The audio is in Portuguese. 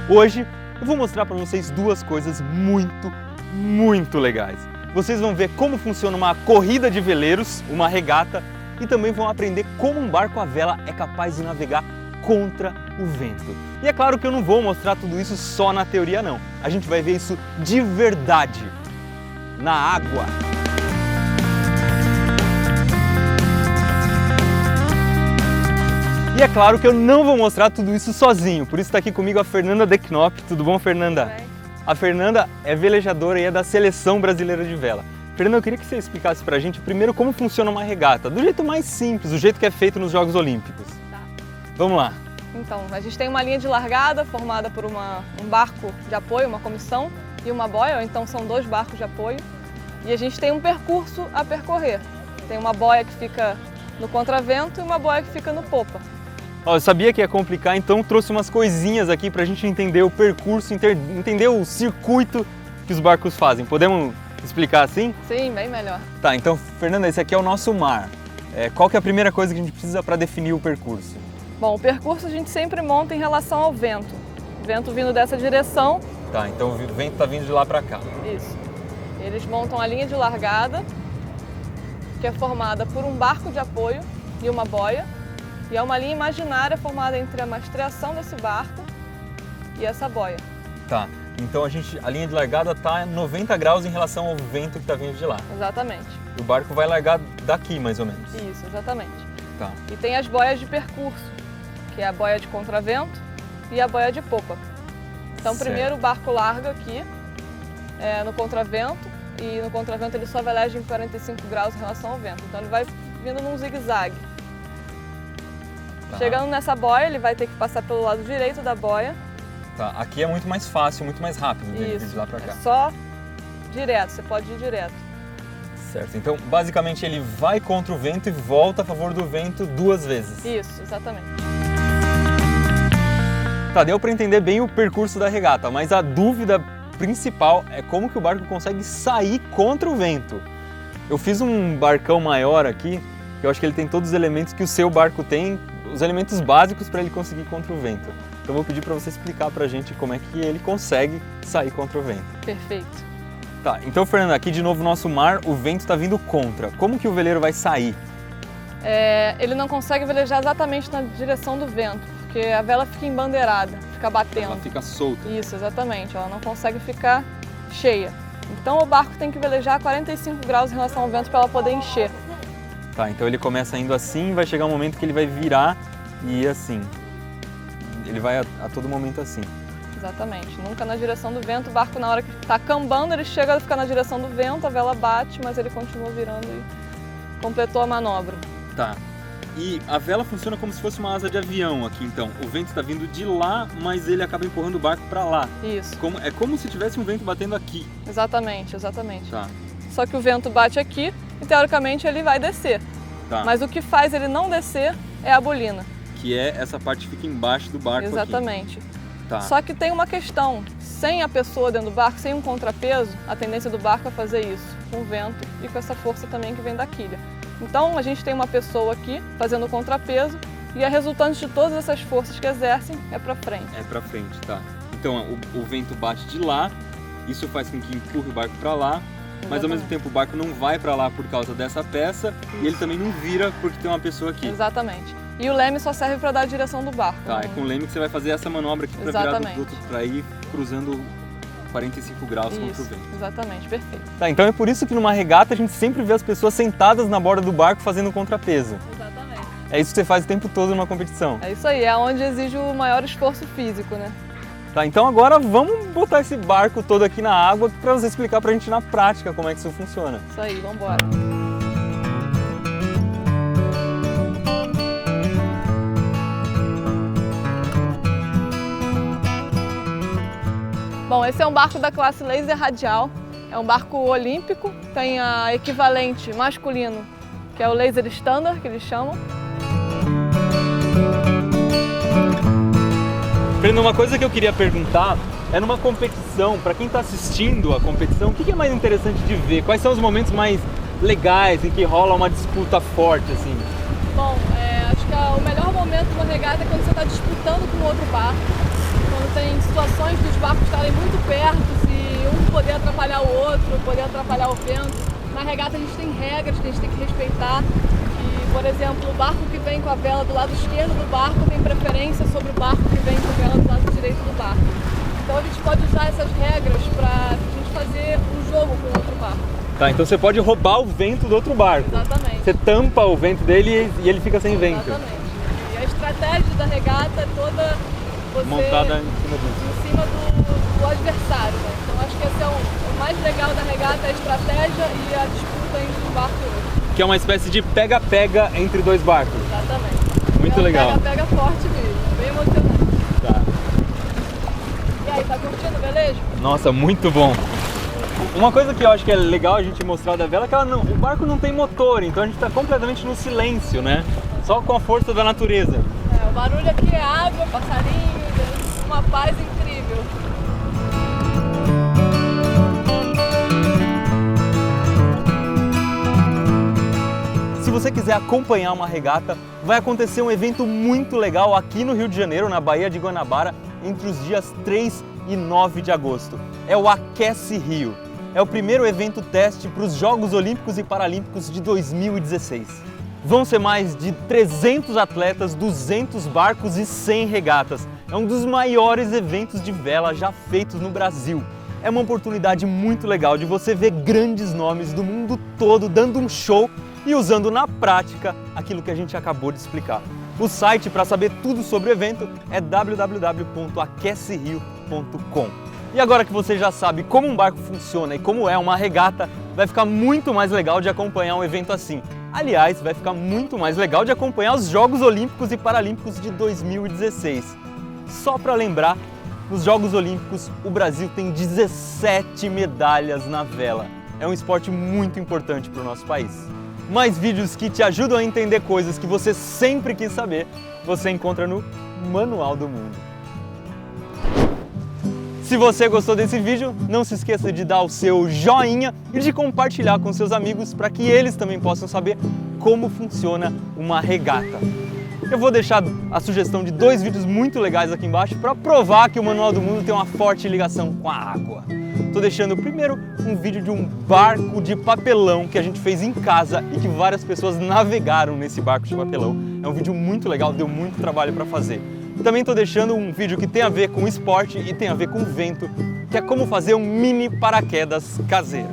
Hoje eu vou mostrar para vocês duas coisas muito legais. Vocês vão ver como funciona uma corrida de veleiros, uma regata, e também vão aprender como um barco à vela é capaz de navegar contra o vento. E é claro que eu não vou mostrar tudo isso só na teoria não. A gente vai ver isso de verdade, na água. E é claro que eu não vou mostrar tudo isso sozinho, por isso está aqui comigo a Fernanda De Knop. Tudo bom, Fernanda? Tudo bem. A Fernanda é velejadora e é da Seleção Brasileira de Vela. Fernanda, eu queria que você explicasse pra gente primeiro como funciona uma regata, do jeito mais simples, do jeito que é feito nos Jogos Olímpicos. Tá. Vamos lá. Então, a gente tem uma linha de largada formada por um barco de apoio, uma comissão e uma boia, ou então são dois barcos de apoio. E a gente tem um percurso a percorrer. Tem uma boia que fica no contravento e uma boia que fica no popa. Ó, eu sabia que ia complicar, então trouxe umas coisinhas aqui pra gente entender o percurso, entender o circuito que os barcos fazem. Podemos explicar assim? Sim, bem melhor. Tá, então, Fernanda, esse aqui é o nosso mar. Qual que é a primeira coisa que a gente precisa para definir o percurso? Bom, o percurso a gente sempre monta em relação ao vento. O vento vindo dessa direção. Tá, então o vento está vindo de lá para cá. Isso. Eles montam a linha de largada, que é formada por um barco de apoio e uma boia. E é uma linha imaginária formada entre a mastreação desse barco e essa boia. Tá, então a linha de largada está 90 graus em relação ao vento que está vindo de lá. Exatamente. E o barco vai largar daqui, mais ou menos. Isso, exatamente. Tá. E tem as boias de percurso, que é a boia de contravento e a boia de popa. Então, Certo. primeiro o barco larga aqui, no contravento, e no contravento ele só veleja em 45 graus em relação ao vento. Então ele vai vindo num zigue-zague. Tá. Chegando nessa boia, ele vai ter que passar pelo lado direito da boia. Tá, aqui é muito mais fácil, muito mais rápido vir de lá para cá. É só direto, você pode ir direto. Certo, então basicamente ele vai contra o vento e volta a favor do vento duas vezes. Isso, exatamente. Tá, deu para entender bem o percurso da regata, mas a dúvida principal é como que o barco consegue sair contra o vento. Eu fiz um barcão maior aqui, que eu acho que ele tem todos os elementos que o seu barco tem, os elementos básicos para ele conseguir contra o vento. Então eu vou pedir para você explicar para a gente como é que ele consegue sair contra o vento. Perfeito. Tá, então Fernanda, aqui de novo no nosso mar, o vento está vindo contra. Como que o veleiro vai sair? Ele não consegue velejar exatamente na direção do vento, porque a vela fica embandeirada, fica batendo. Ela fica solta. Isso, exatamente. Ela não consegue ficar cheia. Então o barco tem que velejar a 45 graus em relação ao vento para ela poder encher. Tá, então ele começa indo assim, vai chegar um momento que ele vai virar e ir assim. Ele vai a todo momento assim. Exatamente. Nunca na direção do vento. O barco, na hora que está cambando, ele chega a ficar na direção do vento, a vela bate, mas ele continua virando e completou a manobra. Tá. E a vela funciona como se fosse uma asa de avião aqui, então. O vento está vindo de lá, mas ele acaba empurrando o barco para lá. Isso. É como se tivesse um vento batendo aqui. Exatamente, exatamente. Tá. Só que o vento bate aqui e, teoricamente, ele vai descer. Tá. Mas o que faz ele não descer é a bolina. Que é essa parte que fica embaixo do barco. Exatamente. Aqui. Tá. Só que tem uma questão, sem a pessoa dentro do barco, sem um contrapeso, a tendência do barco é fazer isso, com o vento e com essa força também que vem da quilha. Então a gente tem uma pessoa aqui fazendo o contrapeso e a resultante de todas essas forças que exercem é para frente. É para frente, tá. Então o vento bate de lá, isso faz com que empurre o barco para lá, mas ao mesmo tempo o barco não vai para lá por causa dessa peça e ele também não vira porque tem uma pessoa aqui. Exatamente. E o leme só serve para dar a direção do barco. Tá, é com o leme que você vai fazer essa manobra aqui para virar do outro, para ir cruzando 45 graus contra o vento. Exatamente, perfeito. Tá, então é por isso que numa regata a gente sempre vê as pessoas sentadas na borda do barco fazendo contrapeso. Exatamente. É isso que você faz o tempo todo numa competição. É isso aí, é onde exige o maior esforço físico, né? Tá, então agora vamos botar esse barco todo aqui na água para você explicar pra gente na prática como é que isso funciona. Isso aí, vamos embora. Bom, esse é um barco da classe Laser Radial, é um barco olímpico, tem a equivalente masculino, que é o Laser Standard, que eles chamam. Fernando, uma coisa que eu queria perguntar é numa competição, para quem está assistindo a competição, o que é mais interessante de ver? Quais são os momentos mais legais em que rola uma disputa forte, assim? Bom, acho que o melhor momento de uma regata é quando você está disputando com outro barco, quando tem situações barcos estarem muito perto, se um poder atrapalhar o outro, poder atrapalhar o vento. Na regata a gente tem regras que a gente tem que respeitar. E, por exemplo, o barco que vem com a vela do lado esquerdo do barco tem preferência sobre o barco que vem com a vela do lado direito do barco. Então a gente pode usar essas regras para a gente fazer um jogo com o outro barco. Tá, então você pode roubar o vento do outro barco. Exatamente. Você tampa o vento dele e ele fica sem vento. Exatamente. E a estratégia da regata é toda você Montada em cima disso. em cima do adversário, né? Então acho que esse é o mais legal da regata, a estratégia e a disputa entre um barco e outro. Que é uma espécie de pega-pega entre dois barcos. Exatamente. Muito legal. Pega forte mesmo, bem emocionante. Tá. E aí, tá curtindo, beleza? Nossa, muito bom. Uma coisa que eu acho que é legal a gente mostrar da vela é que o barco não tem motor, então a gente está completamente no silêncio, né? Só com a força da natureza. O barulho aqui é água, passarinho, uma paz incrível. Se você quiser acompanhar uma regata, vai acontecer um evento muito legal aqui no Rio de Janeiro, na Baía de Guanabara, entre os dias 3 e 9 de agosto. É o Aquece Rio. É o primeiro evento teste para os Jogos Olímpicos e Paralímpicos de 2016. Vão ser mais de 300 atletas, 200 barcos e 100 regatas. É um dos maiores eventos de vela já feitos no Brasil. É uma oportunidade muito legal de você ver grandes nomes do mundo todo dando um show e usando na prática aquilo que a gente acabou de explicar. O site para saber tudo sobre o evento é www.aquecerio.com. E agora que você já sabe como um barco funciona e como é uma regata, vai ficar muito mais legal de acompanhar um evento assim. Aliás, vai ficar muito mais legal de acompanhar os Jogos Olímpicos e Paralímpicos de 2016. Só para lembrar, nos Jogos Olímpicos o Brasil tem 17 medalhas na vela. É um esporte muito importante para o nosso país. Mais vídeos que te ajudam a entender coisas que você sempre quis saber, você encontra no Manual do Mundo. Se você gostou desse vídeo, não se esqueça de dar o seu joinha e de compartilhar com seus amigos para que eles também possam saber como funciona uma regata. Eu vou deixar a sugestão de 2 vídeos muito legais aqui embaixo para provar que o Manual do Mundo tem uma forte ligação com a água. Estou deixando primeiro um vídeo de um barco de papelão que a gente fez em casa e que várias pessoas navegaram nesse barco de papelão. É um vídeo muito legal, deu muito trabalho para fazer. Também estou deixando um vídeo que tem a ver com esporte e tem a ver com vento, que é como fazer um mini paraquedas caseiro.